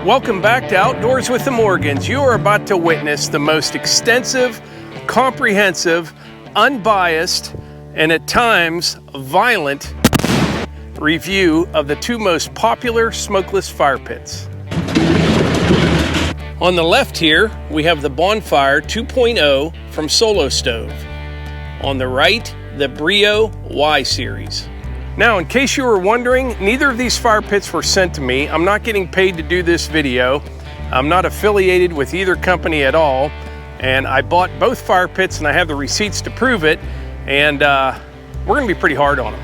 Welcome back to Outdoors with the Morgans. You are about to witness the most extensive, comprehensive, unbiased, and at times violent review of the two most popular smokeless fire pits. On the left here, we have the Bonfire 2.0 from Solo Stove. On the right, the Breeo Y Series. Now, in case you were wondering, neither of these fire pits were sent to me. I'm not getting paid to do this video. I'm not affiliated with either company at all. And I bought both fire pits and I have the receipts to prove it. And we're gonna be pretty hard on them.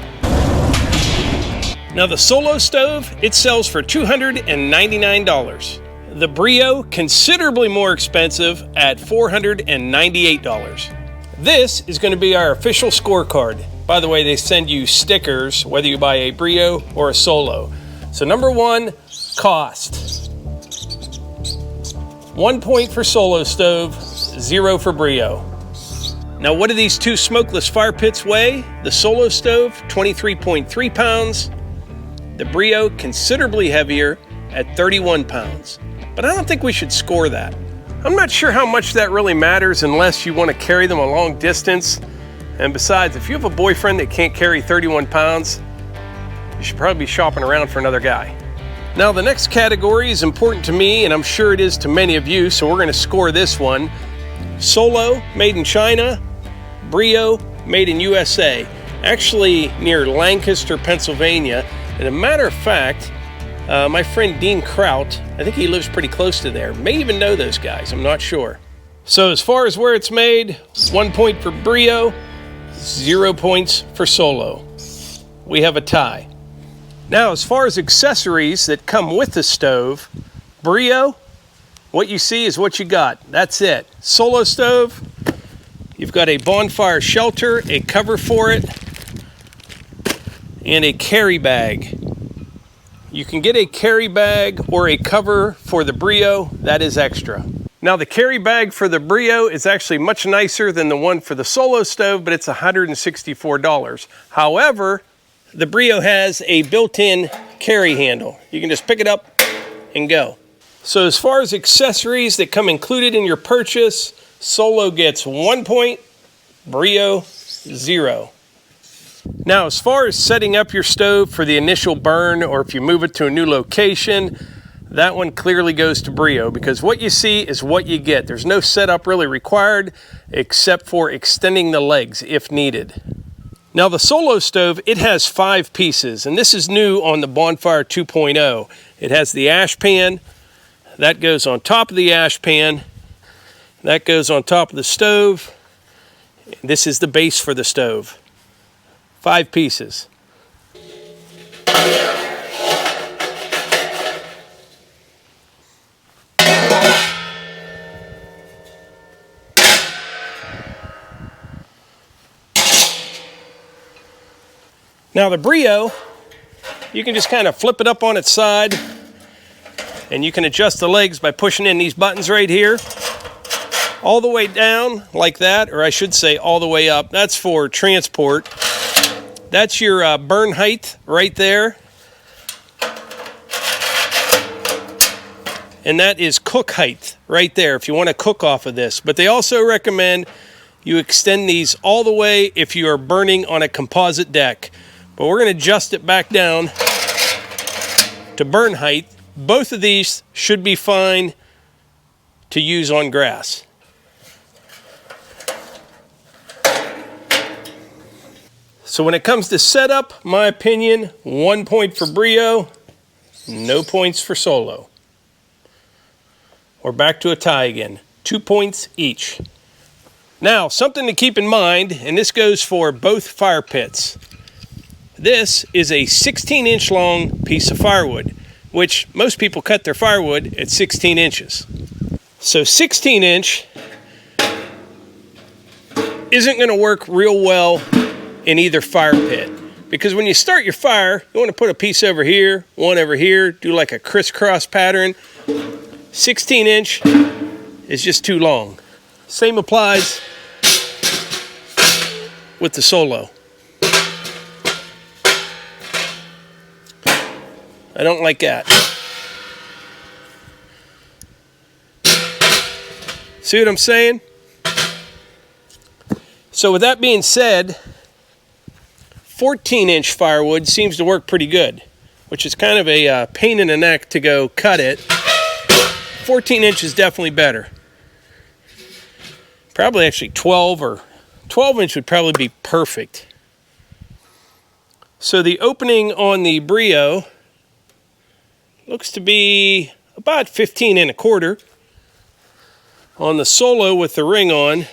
Now the Solo Stove, it sells for $299. The Breeo, considerably more expensive at $498. This is gonna be our official scorecard. By the way, they send you stickers, whether you buy a Breeo or a Solo. So number one, cost. 1 point for Solo Stove, 0 for Breeo. Now what do these two smokeless fire pits weigh? The Solo Stove, 23.3 pounds. The Breeo, considerably heavier at 31 pounds. But I don't think we should score that. I'm not sure how much that really matters unless you want to carry them a long distance. And besides, if you have a boyfriend that can't carry 31 pounds, you should probably be shopping around for another guy. Now the next category is important to me, and I'm sure it is to many of you, so we're gonna score this one. Solo, made in China. Breeo, made in USA. Actually near Lancaster, Pennsylvania. And a matter of fact, my friend Dean Kraut, I think he lives pretty close to there, may even know those guys, I'm not sure. So as far as where it's made, 1 point for Breeo, 0 points for Solo. We have a tie. Now, as far as accessories that come with the stove, Breeo, what you see is what you got. That's it. Solo Stove, you've got a bonfire shelter, a cover for it, and a carry bag. You can get a carry bag or a cover for the Breeo, that is extra. Now the carry bag for the Breeo is actually much nicer than the one for the Solo Stove, but it's $164. However, the Breeo has a built-in carry handle. You can just pick it up and go. So as far as accessories that come included in your purchase, Solo gets 1 point, Breeo 0. Now as far as setting up your stove for the initial burn, or if you move it to a new location, that one clearly goes to Breeo, because what you see is what you get. There's no setup really required except for extending the legs if needed. Now the Solo Stove, it has 5 pieces, and this is new on the Bonfire 2.0. It has the ash pan, that goes on top of the ash pan, that goes on top of the stove. This is the base for the stove. 5 pieces. Now the Breeo, you can just kind of flip it up on its side, and you can adjust the legs by pushing in these buttons right here. All the way down like that, or I should say all the way up. That's for transport. That's your burn height right there. And that is cook height right there if you want to cook off of this. But they also recommend you extend these all the way if you are burning on a composite deck. But we're going to adjust it back down to burn height. Both of these should be fine to use on grass. So when it comes to setup, my opinion, 1 point for Breeo, no points for Solo. We're back to a tie again, 2 points each. Now, something to keep in mind, and this goes for both fire pits. This is a 16-inch long piece of firewood, which most people cut their firewood at 16 inches. So 16-inch isn't going to work real well in either fire pit, because when you start your fire, you want to put a piece over here, one over here, do like a crisscross pattern. 16-inch is just too long. Same applies with the Solo. I don't like that. See what I'm saying? So with that being said, 14-inch firewood seems to work pretty good, which is kind of a pain in the neck to go cut it. 14 inch is definitely better. Probably actually 12 or 12 inch would probably be perfect. So the opening on the Breeo looks to be about 15 1/4. On the Solo with the ring on,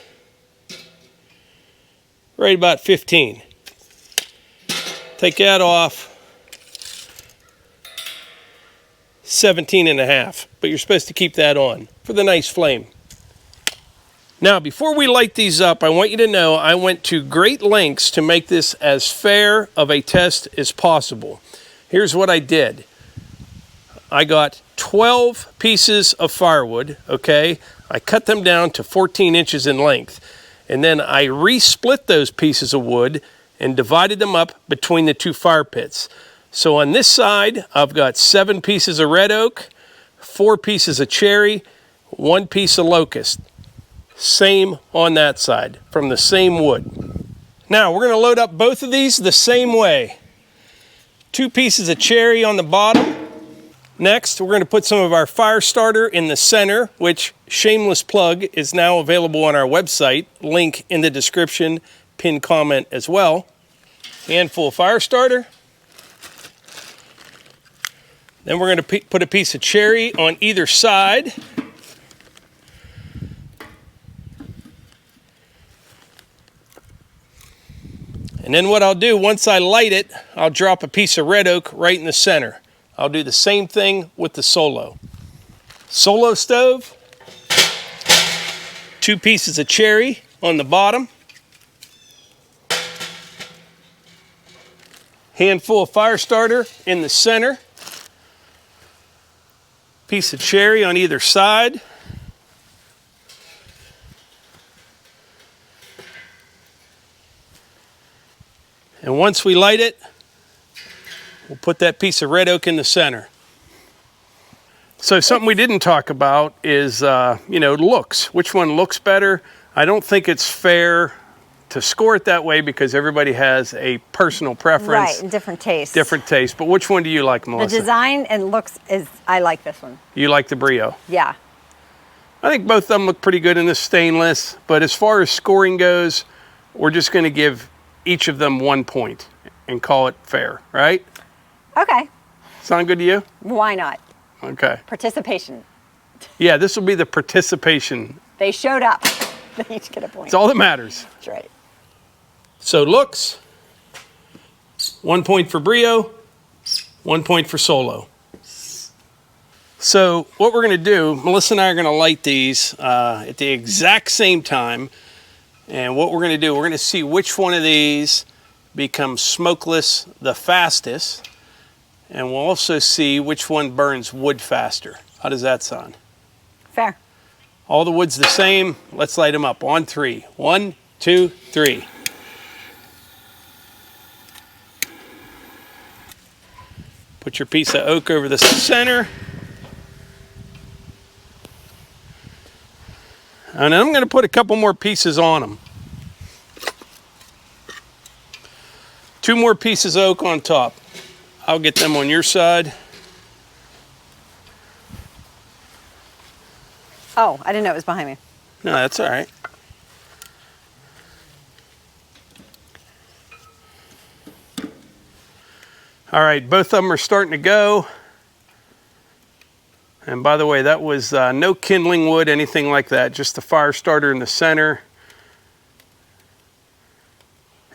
right about 15. Take that off, 17 1/2, but you're supposed to keep that on for the nice flame. Now, before we light these up, I want you to know I went to great lengths to make this as fair of a test as possible. Here's what I did. I got 12 pieces of firewood, okay? I cut them down to 14 inches in length, and then I re-split those pieces of wood and divided them up between the two fire pits. So on this side, I've got 7 pieces of red oak, 4 pieces of cherry, 1 piece of locust. Same on that side, from the same wood. Now, we're gonna load up both of these the same way. 2 pieces of cherry on the bottom. Next, we're gonna put some of our fire starter in the center, which, shameless plug, is now available on our website. Link in the description, pinned comment as well. Handful of fire starter. Then we're gonna put a piece of cherry on either side. And then what I'll do, once I light it, I'll drop a piece of red oak right in the center. I'll do the same thing with the Solo. Solo stove, 2 pieces of cherry on the bottom. Handful of fire starter in the center. Piece of cherry on either side. And once we light it, we'll put that piece of red oak in the center. So something we didn't talk about is, looks. Which one looks better? I don't think it's fair to score it that way because everybody has a personal preference. Right, and different tastes. Different taste. But which one do you like, Melissa? The design and looks I like this one. You like the Breeo? Yeah. I think both of them look pretty good in this stainless, but as far as scoring goes, we're just going to give each of them 1 point and call it fair, right? Okay. Sound good to you? Why not? Okay. Participation. Yeah, this will be the participation. They showed up. They each get a point. It's all that matters. That's right. So looks, 1 point for Breeo, 1 point for Solo. So what we're going to do, Melissa and I are going to light these at the exact same time. And what we're going to do, we're going to see which one of these becomes smokeless the fastest. And we'll also see which one burns wood faster. How does that sound? Fair. All the wood's the same. Let's light them up on 3. 1, 2, 3. Put your piece of oak over the center. And I'm going to put a couple more pieces on them. 2 more pieces of oak on top. I'll get them on your side. Oh, I didn't know it was behind me. No, that's all right. All right, both of them are starting to go. And by the way, that was no kindling wood, anything like that, just the fire starter in the center.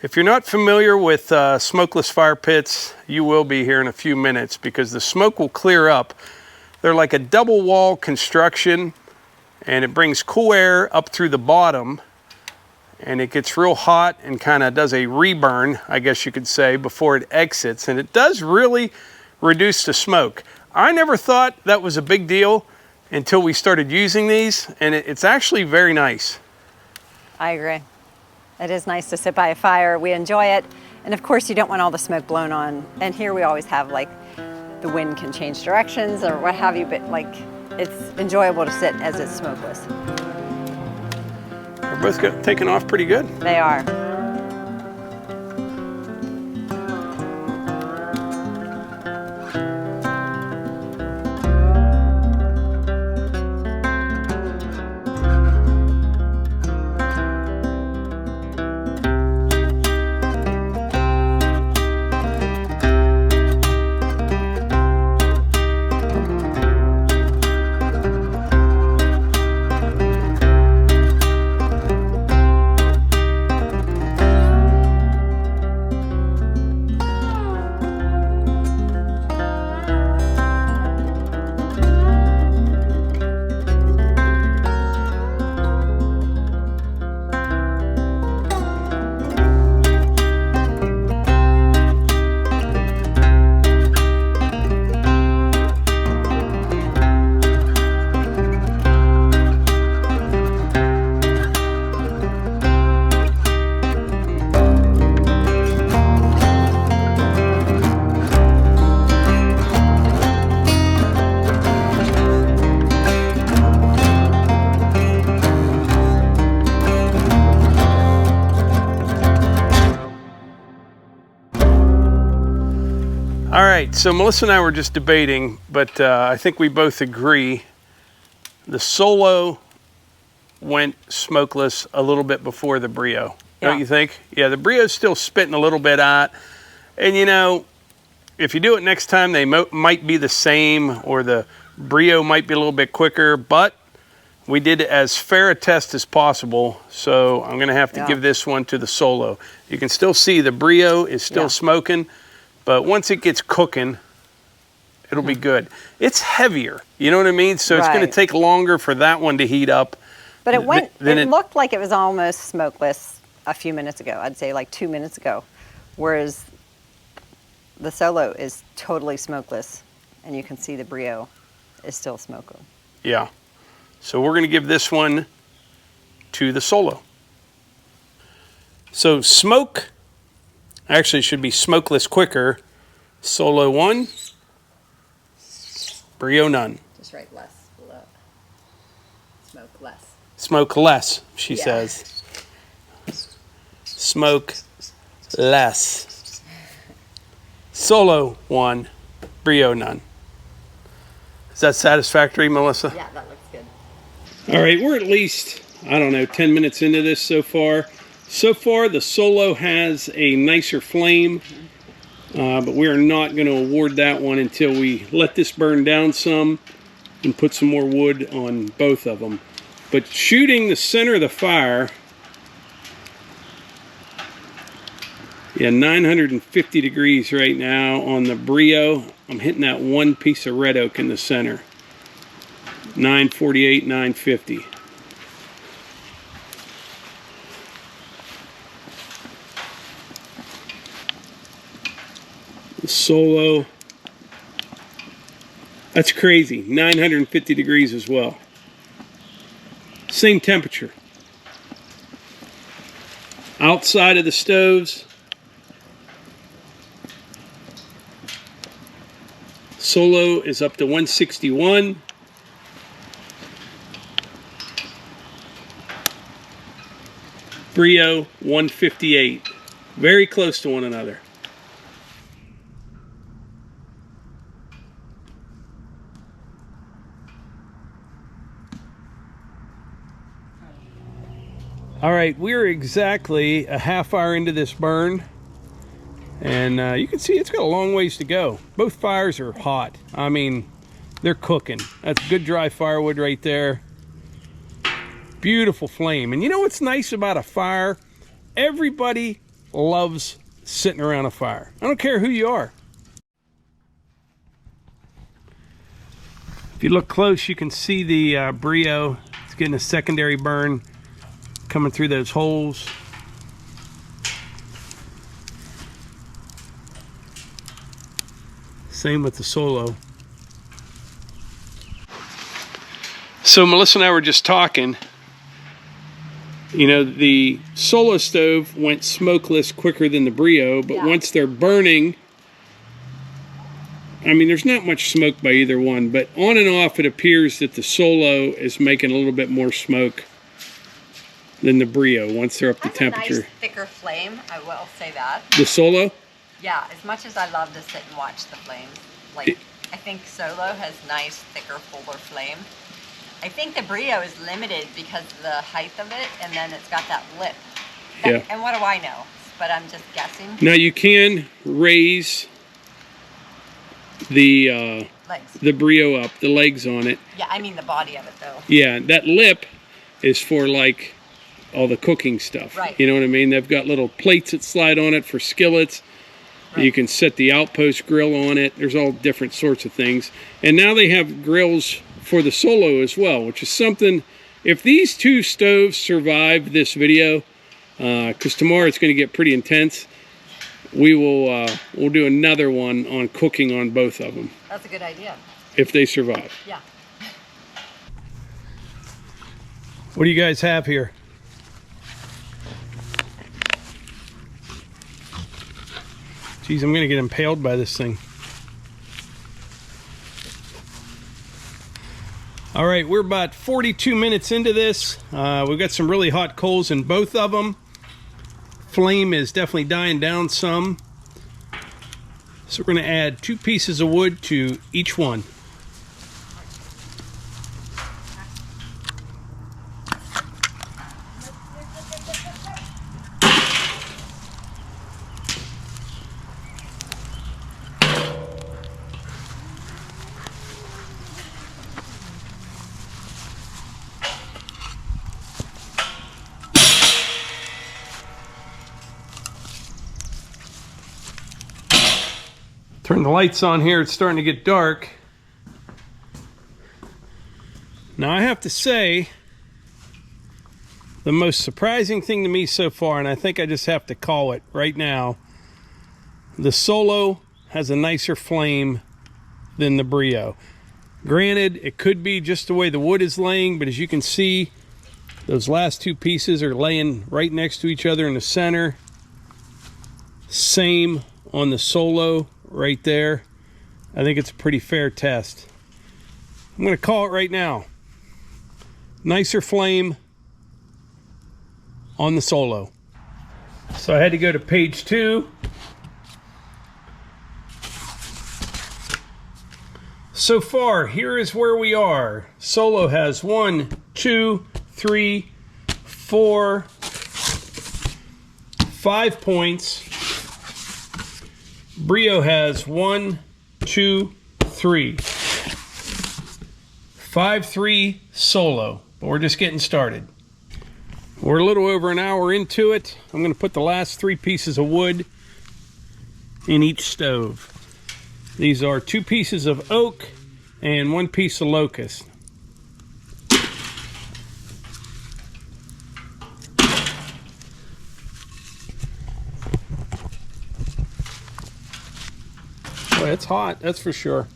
If you're not familiar with smokeless fire pits, you will be here in a few minutes because the smoke will clear up. They're like a double wall construction, and it brings cool air up through the bottom, and it gets real hot and kind of does a reburn, I guess you could say, before it exits, and it does really reduce the smoke. I never thought that was a big deal until we started using these, and it's actually very nice. I agree. It is nice to sit by a fire. We enjoy it. And of course, you don't want all the smoke blown on. And here we always have, like, the wind can change directions or what have you, but like, it's enjoyable to sit as it's smokeless. both taking off pretty good. They are. All right, so Melissa and I were just debating, but I think we both agree the Solo went smokeless a little bit before the Breeo. Don't you think? Yeah, the Breeo's still spitting a little bit out. And you know, if you do it next time, they might be the same, or the Breeo might be a little bit quicker, but we did as fair a test as possible, so I'm gonna have to give this one to the Solo. You can still see the Breeo is still smoking, but once it gets cooking, it'll be good. It's heavier, you know what I mean? So it's gonna take longer for that one to heat up. But it went, it looked like it was almost smokeless a few minutes ago. I'd say like 2 minutes ago. Whereas the Solo is totally smokeless, and you can see the Breeo is still smoking. Yeah. So we're gonna give this one to the Solo. So smoke, actually it should be smokeless quicker. Solo 1, Breeo none. Just write less below. Smoke less. Smoke less, she says. Smoke less. Solo 1, Breeo none. Is that satisfactory, Melissa? Yeah, that looks good. All right, we're at least, I don't know, 10 minutes into this so far. So far, the Solo has a nicer flame, but we are not going to award that one until we let this burn down some and put some more wood on both of them. But shooting the center of the fire, yeah, 950 degrees right now on the Breeo. I'm hitting that one piece of red oak in the center. 948, 950. The Solo, that's crazy, 950 degrees as well. Same temperature. Outside of the stoves, Solo is up to 161. Breeo 158. Very close to one another. All right, we're exactly a half hour into this burn, and you can see it's got a long ways to go. Both fires are hot. I mean, they're cooking. That's good dry firewood right there. Beautiful flame. And you know what's nice about a fire? Everybody loves sitting around a fire. I don't care who you are. If you look close, you can see the Breeo. It's getting a secondary burn coming through those holes. Same with the Solo. So Melissa and I were just talking. You know, the Solo stove went smokeless quicker than the Breeo, but once they're burning, I mean, there's not much smoke by either one, but on and off it appears that the Solo is making a little bit more smoke than the Breeo once they're up to temperature. A nice thicker flame, I will say that. The Solo? Yeah, as much as I love to sit and watch the flames, like I think Solo has nice, thicker, fuller flame. I think the Breeo is limited because of the height of it, and then it's got that lip. Yeah. And what do I know? But I'm just guessing. Now you can raise the Breeo up, the legs on it. Yeah, I mean the body of it though. Yeah, that lip is for like all the cooking stuff. Right. You know what I mean? They've got little plates that slide on it for skillets. Right. You can set the outpost grill on it. There's all different sorts of things. And now they have grills for the Solo as well, which is something, if these two stoves survive this video, because tomorrow it's going to get pretty intense, we'll do another one on cooking on both of them. That's a good idea. If they survive. Yeah. What do you guys have here? Geez, I'm going to get impaled by this thing. All right, we're about 42 minutes into this. We've got some really hot coals in both of them. Flame is definitely dying down some. So we're going to add 2 pieces of wood to each one. Turn the lights on here, it's starting to get dark. Now I have to say, the most surprising thing to me so far, and I think I just have to call it right now, the Solo has a nicer flame than the Breeo. Granted, it could be just the way the wood is laying, but as you can see, those last 2 pieces are laying right next to each other in the center. Same on the Solo right there. I think it's a pretty fair test. I'm going to call it right now. Nicer flame on the Solo. So I had to go to page 2. So far, here is where we are. Solo has 1, 2, 3, 4, 5 points. Breeo has 1, 2, 3. 5-3 Solo, but we're just getting started. We're a little over an hour into it. I'm going to put the last 3 pieces of wood in each stove. These are 2 pieces of oak and 1 piece of locust. Boy, it's hot, that's for sure.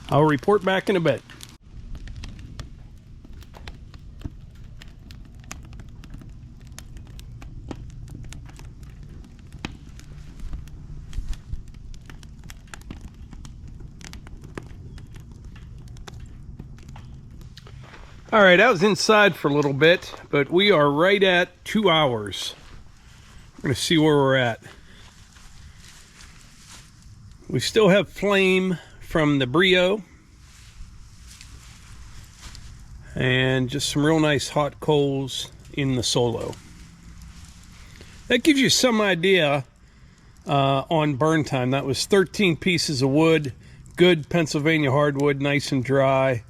I'll report back in a bit. All right, I was inside for a little bit, but we are right at 2 hours. We're going to see where we're at. We still have flame from the Breeo and just some real nice hot coals in the Solo. That gives you some idea on burn time. That was 13 pieces of wood, good Pennsylvania hardwood, nice and dry.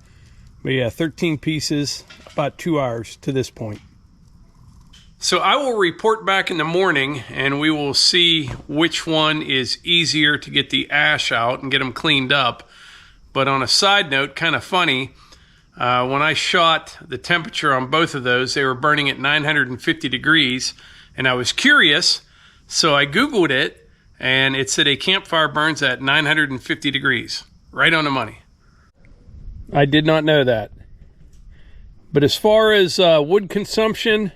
But yeah, 13 pieces, about 2 hours to this point. So I will report back in the morning and we will see which one is easier to get the ash out and get them cleaned up. But on a side note, kind of funny, when I shot the temperature on both of those, they were burning at 950 degrees. And I was curious, so I Googled it, and it said a campfire burns at 950 degrees. Right on the money. I did not know that. But as far as wood consumption,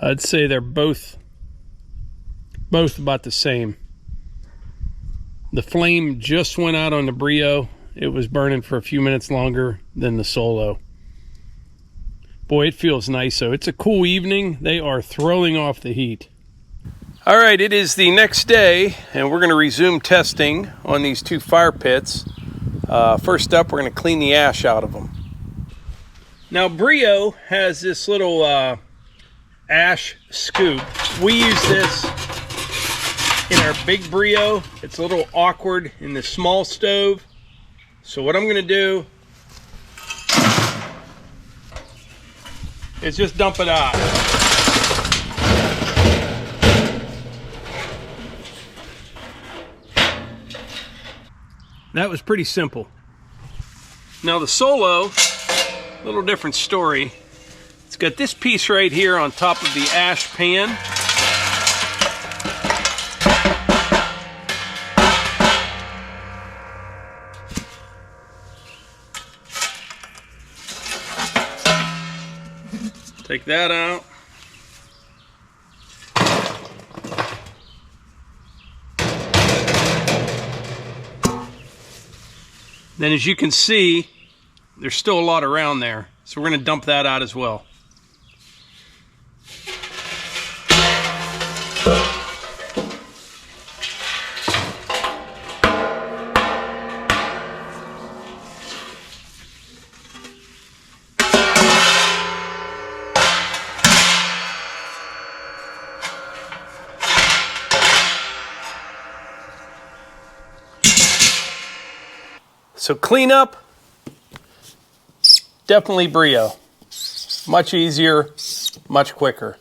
I'd say they're both about the same. The flame just went out on the Breeo. It was burning for a few minutes longer than the Solo. Boy, it feels nice though. It's a cool evening. They are throwing off the heat. All right, it is the next day, and we're going to resume testing on these two fire pits. First up, we're going to clean the ash out of them. Now, Breeo has this little ash scoop. We use this in our big Breeo. It's a little awkward in the small stove. So what I'm going to do is just dump it out. That was pretty simple. Now the Solo, a little different story. It's got this piece right here on top of the ash pan. Take that out. Then as you can see, there's still a lot around there. So we're going to dump that out as well. So cleanup, definitely Breeo. Much easier, much quicker.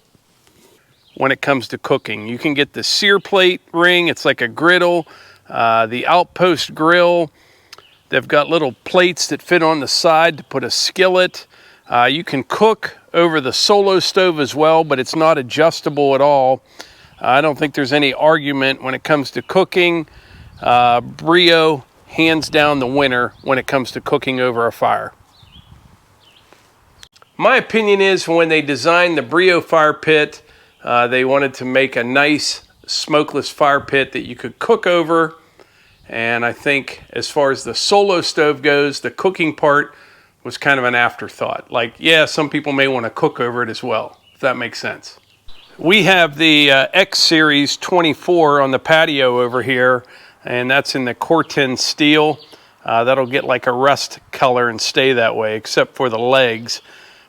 When it comes to cooking, you can get the sear plate ring. It's like a griddle. The Outpost grill, they've got little plates that fit on the side to put a skillet. You can cook over the Solo stove as well, but it's not adjustable at all. I don't think there's any argument when it comes to cooking. Breeo, hands down the winner when it comes to cooking over a fire. My opinion is when they designed the Breeo fire pit, they wanted to make a nice smokeless fire pit that you could cook over. And I think as far as the Solo stove goes, the cooking part was kind of an afterthought. Like, yeah, some people may want to cook over it as well, if that makes sense. We have the X Series 24 on the patio over here, and that's in the Corten steel. That'll get like a rust color and stay that way, except for the legs.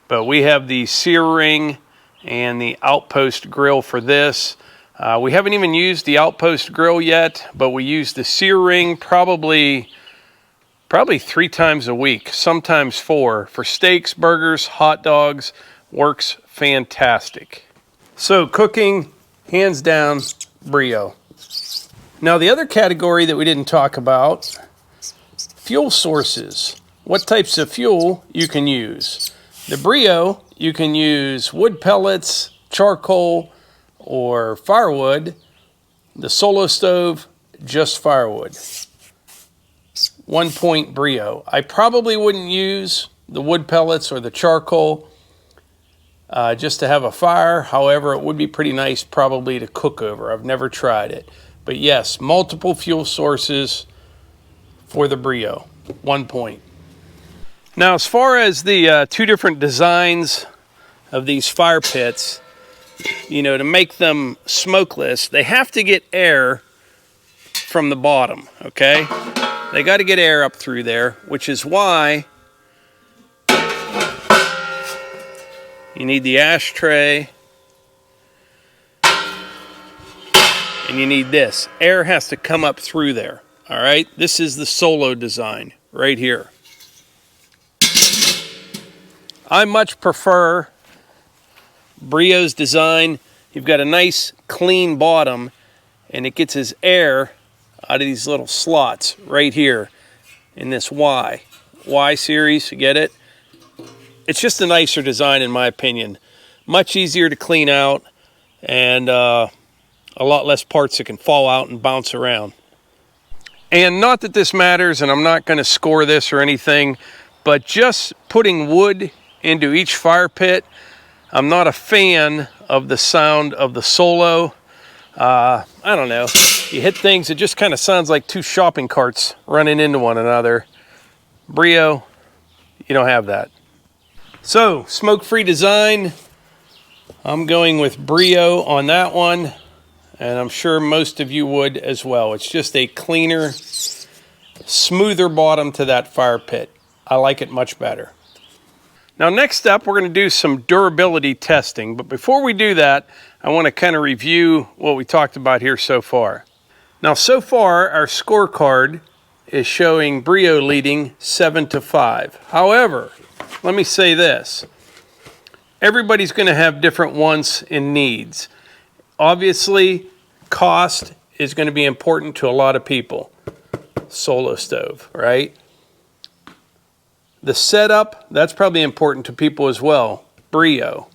But we have the sear ring and the Outpost grill for this. We haven't even used the Outpost grill yet, but we use the sear ring probably 3 times a week, sometimes 4. For steaks, burgers, hot dogs, works fantastic. So cooking, hands down, Breeo. Now the other category that we didn't talk about, fuel sources. What types of fuel you can use. The Breeo, you can use wood pellets, charcoal, or firewood. The Solo stove, just firewood. 1 point Breeo. I probably wouldn't use the wood pellets or the charcoal just to have a fire. However, it would be pretty nice probably to cook over. I've never tried it. But yes, multiple fuel sources for the Breeo. 1 point. Now, as far as the 2 different designs of these fire pits, you know, to make them smokeless, they have to get air from the bottom, okay? They got to get air up through there, which is why you need the ashtray. And you need this. Air has to come up through there. All right? This is the Solo design right here. I much prefer Breeo's design. You've got a nice clean bottom, and it gets his air out of these little slots right here in this Y series. You get it? It's just a nicer design in my opinion. Much easier to clean out, and a lot less parts that can fall out and bounce around. And not that this matters, and I'm not going to score this or anything, but just putting wood into each fire pit, I'm not a fan of the sound of the Solo. I don't know. You hit things, it just kind of sounds like two shopping carts running into one another. Breeo, you don't have that. So, smoke-free design. I'm going with Breeo on that one, and I'm sure most of you would as well. It's just a cleaner, smoother bottom to that fire pit. I like it much better. Now next up, we're going to do some durability testing, but before we do that, I want to kind of review what we talked about here so far. Now so far, our scorecard is showing Breeo leading 7-5. However, let me say this. Everybody's going to have different wants and needs. Obviously, cost is going to be important to a lot of people. Solo stove, right? The setup, that's probably important to people as well. Breeo.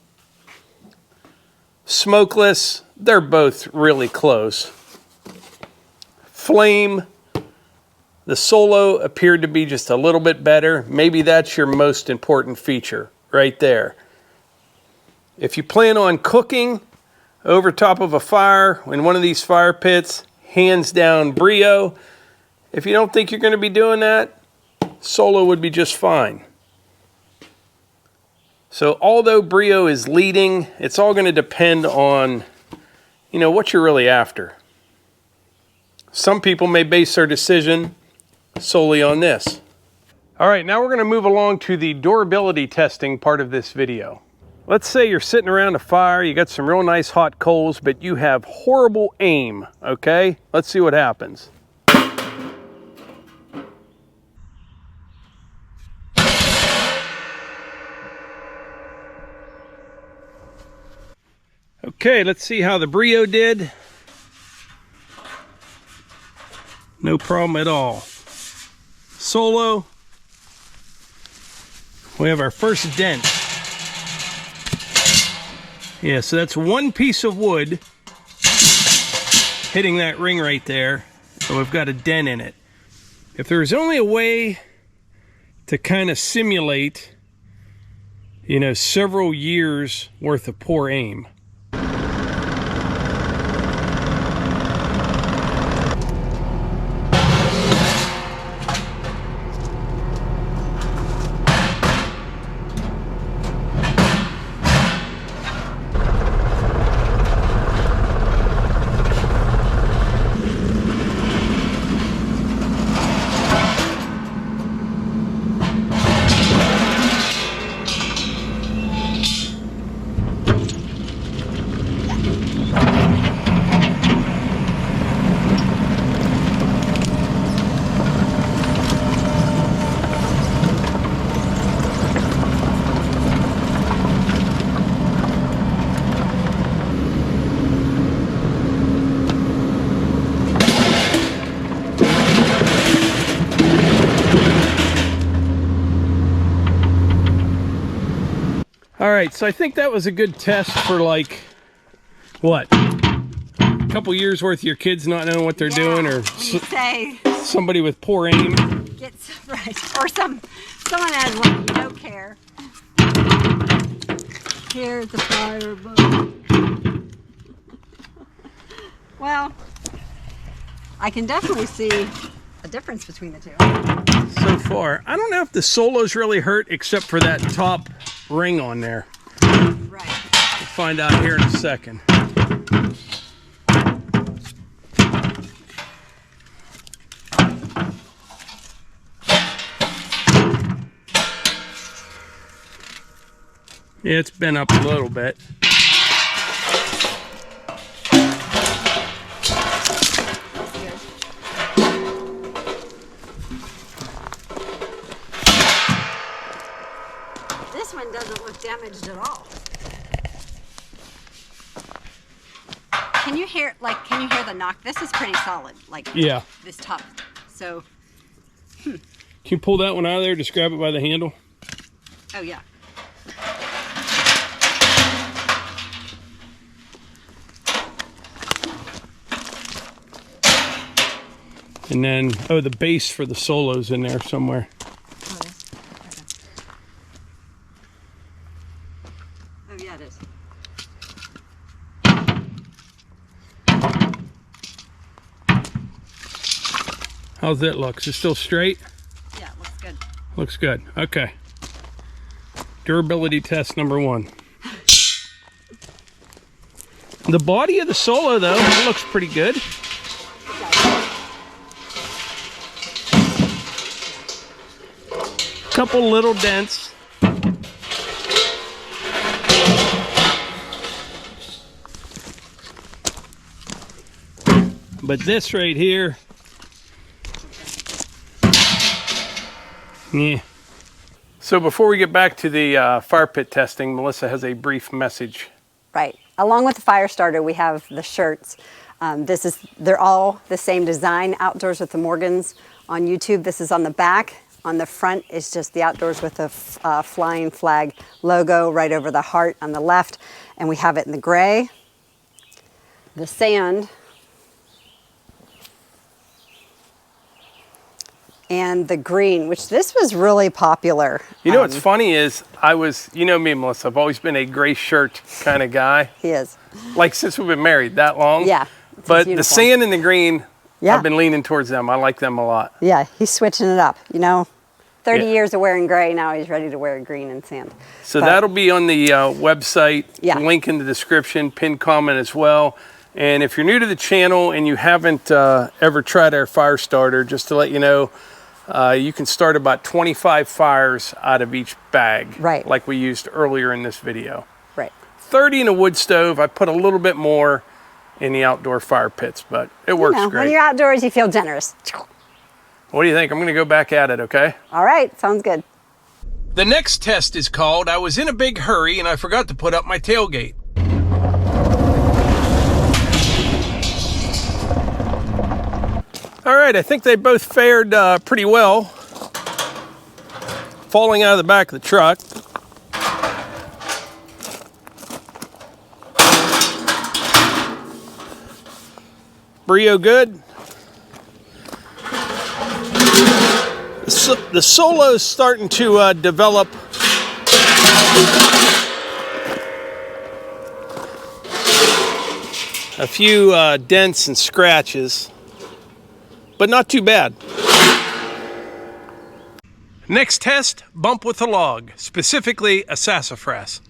Smokeless, they're both really close. Flame, the Solo appeared to be just a little bit better. Maybe that's your most important feature right there. If you plan on cooking over top of a fire in one of these fire pits, hands down Breeo. If you don't think you're going to be doing that, Solo would be just fine. So although Breeo is leading, it's all going to depend on, what you're really after. Some people may base their decision solely on this. All right, now we're going to move along to the durability testing part of this video. Let's say you're sitting around a fire, you got some real nice hot coals, but you have horrible aim, okay? Let's see what happens. Okay, let's see how the Breeo did. No problem at all. Solo, we have our first dent. Yeah, so that's one piece of wood hitting that ring right there, and we've got a dent in it. If there's only a way to kind of simulate, several years worth of poor aim. All right, so I think that was a good test for what? A couple years worth of your kids not knowing what they're doing, or somebody with poor aim. Right, or someone has one, you don't care. Here's the fire book. Well, I can definitely see a difference between the two. So far, I don't know if the Solo's really hurt except for that top ring on there. Right. We'll find out here in a second. Yeah, it's been up a little bit. This one doesn't look damaged at all. Can you hear the knock? This is pretty solid, yeah. This top. So Can you pull that one out of there, just grab it by the handle? Oh yeah. And then, oh, the base for the Solo's in there somewhere. Oh, yeah, it is. How's that look? Is it still straight? Yeah, it looks good. Looks good. Okay. Durability test number 1. The body of the Solo, though, it looks pretty good. Couple little dents. But this right here, yeah. So before we get back to the fire pit testing, Melissa has a brief message. Right. Along with the fire starter, we have the shirts. They're all the same design, Outdoors with the Morgans on YouTube. This is on the back. On the front is just the Outdoors with the flying flag logo right over the heart on the left. And we have it in the gray, the sand, and the green, which this was really popular. You know what's funny is you know me, Melissa, I've always been a gray shirt kind of guy. He is. Like since we've been married that long. Yeah. But the sand and the green, yeah. I've been leaning towards them. I like them a lot. Yeah, he's switching it up, you know. 30 years of wearing gray, now he's ready to wear green and sand. So that'll be on the website, link in the description, pinned comment as well. And if you're new to the channel and you haven't ever tried our fire starter, just to let you know, you can start about 25 fires out of each bag, right, like we used earlier in this video. Right. 30 in a wood stove. I put a little bit more in the outdoor fire pits, but it works great. When you're outdoors, you feel generous. What do you think? I'm going to go back at it, okay? All right, sounds good. The next test is called I was in a big hurry and I forgot to put up my tailgate. All right, I think they both fared pretty well. Falling out of the back of the truck. Breeo good. The Solo's starting to develop a few dents and scratches, but not too bad. Next test, bump with a log, specifically a sassafras.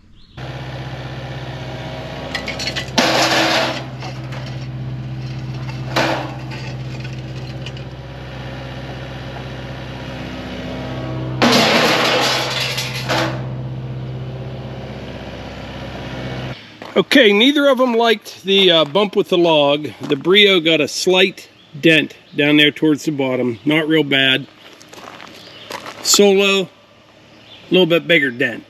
Okay, neither of them liked the bump with the log. The Breeo got a slight dent down there towards the bottom, not real bad. Solo, a little bit bigger dent.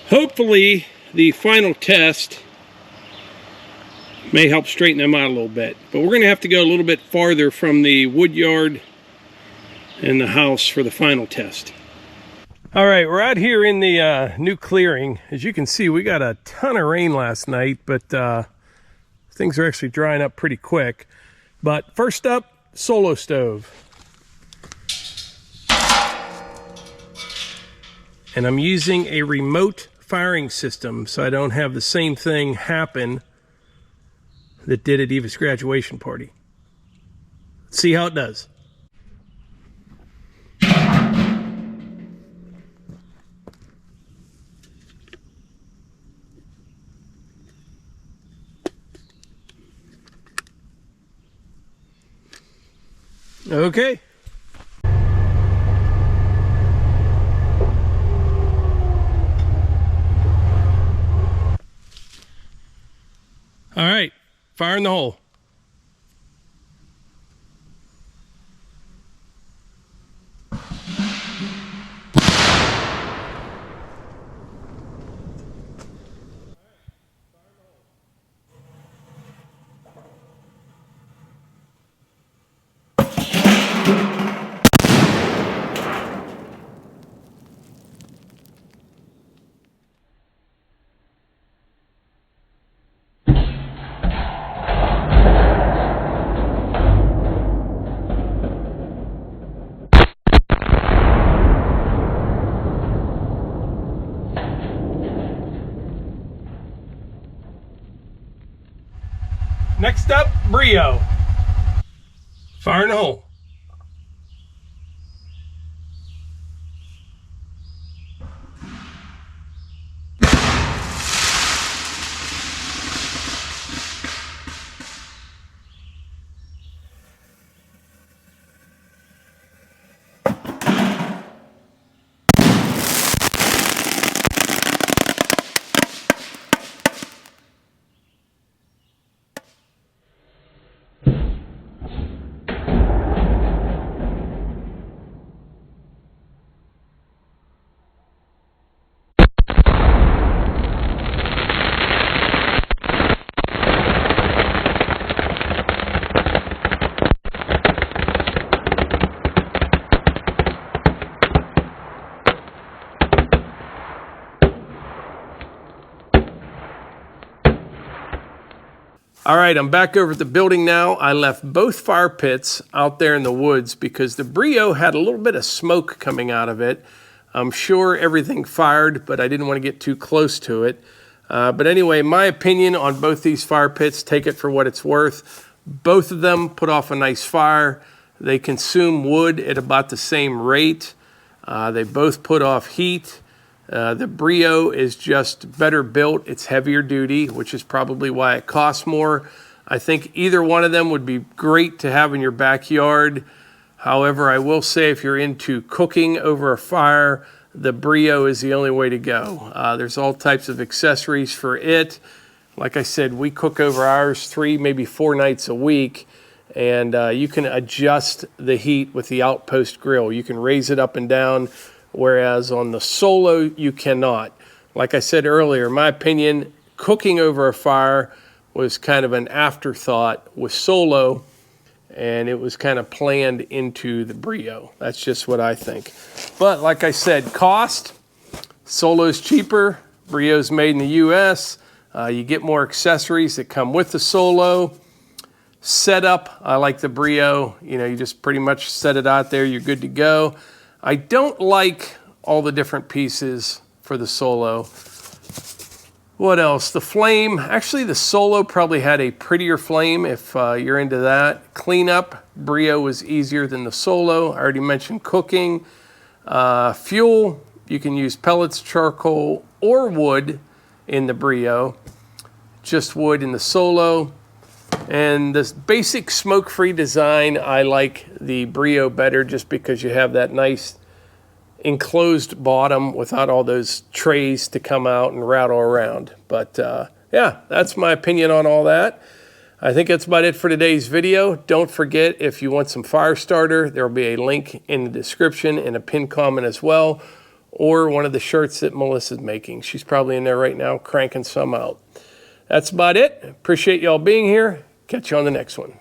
Hopefully the final test may help straighten them out a little bit, but we're going to have to go a little bit farther from the wood yard and the house for the final test. All right, we're out here in the new clearing. As you can see, we got a ton of rain last night, but things are actually drying up pretty quick. But first up, Solo stove. And I'm using a remote firing system so I don't have the same thing happen that did at Eva's graduation party. Let's see how it does. Okay. All right, fire in the hole. Next up, Breeo. Fire in the hole. All right, I'm back over at the building now. I left both fire pits out there in the woods because the Breeo had a little bit of smoke coming out of it. I'm sure everything fired, but I didn't want to get too close to it. But anyway, my opinion on both these fire pits, take it for what it's worth. Both of them put off a nice fire. They consume wood at about the same rate. They both put off heat. The Breeo is just better built. It's heavier duty, which is probably why it costs more. I think either one of them would be great to have in your backyard. However, I will say if you're into cooking over a fire, the Breeo is the only way to go. There's all types of accessories for it. Like I said, we cook over ours 3, maybe 4 nights a week, and you can adjust the heat with the Outpost grill. You can raise it up and down, whereas on the Solo, you cannot. Like I said earlier, in my opinion, cooking over a fire was kind of an afterthought with Solo, and it was kind of planned into the Breeo. That's just what I think. But like I said, cost, Solo's cheaper, Breeo's made in the US. You get more accessories that come with the Solo. Setup, I like the Breeo. You know, you just pretty much set it out there, you're good to go. I don't like all the different pieces for the Solo. What else? The flame. Actually, the Solo probably had a prettier flame if you're into that. Cleanup, Breeo was easier than the Solo. I already mentioned cooking. Fuel, you can use pellets, charcoal, or wood in the Breeo. Just wood in the Solo. And this basic smoke-free design, I like the Breeo better just because you have that nice enclosed bottom without all those trays to come out and rattle around. But yeah, that's my opinion on all that. I think that's about it for today's video. Don't forget, if you want some fire starter, there will be a link in the description and a pinned comment as well, or one of the shirts that Melissa's making. She's probably in there right now cranking some out. That's about it. Appreciate y'all being here. Catch you on the next one.